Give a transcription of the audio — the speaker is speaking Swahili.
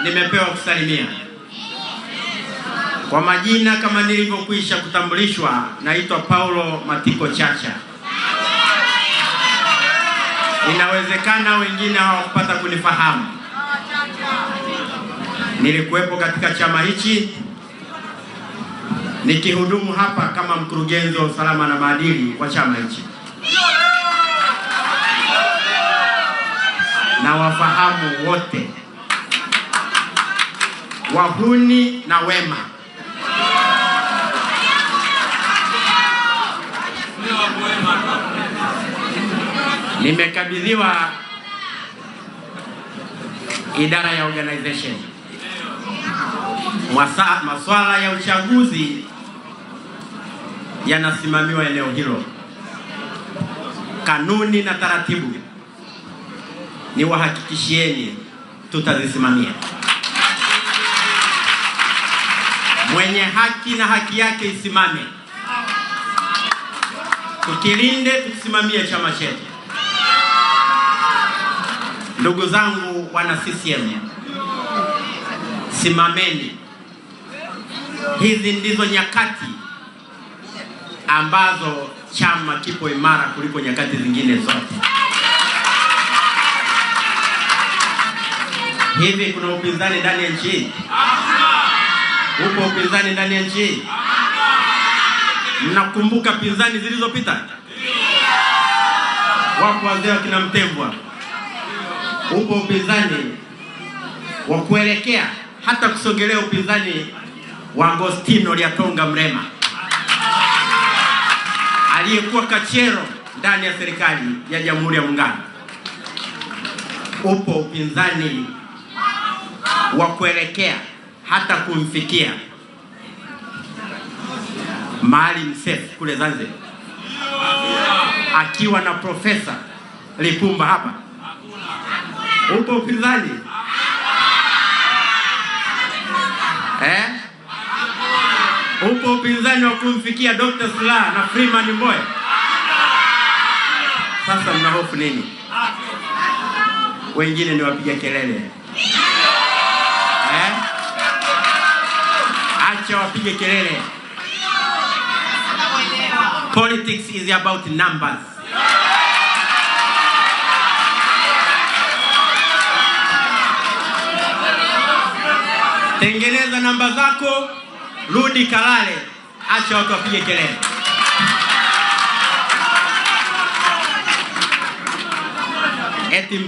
nimepewa kusalimia. Kwa majina kama nilivyokwisha kutambulishwa, naitwa Paulo Matiko Chacha. Inawezekana wengine hawakupata kunifahamu. Nilikuwepo katika chama hichi nikihudumu hapa kama mkurugenzi wa usalama na maadili wa chama hichi. Na wafahamu wote, wahuni na wema. Nimekabidhiwa idara ya organization. Masuala ya uchaguzi yanasimamiwa eneo hilo. Kanuni na taratibu niwahakikishieni tutazisimamia. Mwenye haki na haki yake isimame. Tukilinde, tukisimamie chama chetu. Ndugu zangu wana CCM, simameni. Hizi ndizo nyakati ambazo chama kipo imara kuliko nyakati zingine zote. Hivi kuna upinzani ndani ya nchi? Upo upinzani ndani ya nchi? Mnakumbuka pinzani zilizopita? Wapo wazee kina Mtembwa. Upo upinzani wa kuelekea hata kusogelea upinzani wa Agostino Lyatonga Mrema, aliyekuwa kachero ndani ya serikali ya Jamhuri ya Muungano. Upo upinzani wa kuelekea hata kumfikia Maalim Seif kule Zanzibar, akiwa na Profesa Lipumba hapa. Upo upinzani upo upinzani wa kumfikia Dr. Slaa na Freeman Mbowe. Sasa mna hofu nini? Wengine ni wapiga kelele. Acha wapige kelele. Politics is about numbers. Tengeneza namba zako, rudi kalale, acha watu wapige kelele. Eti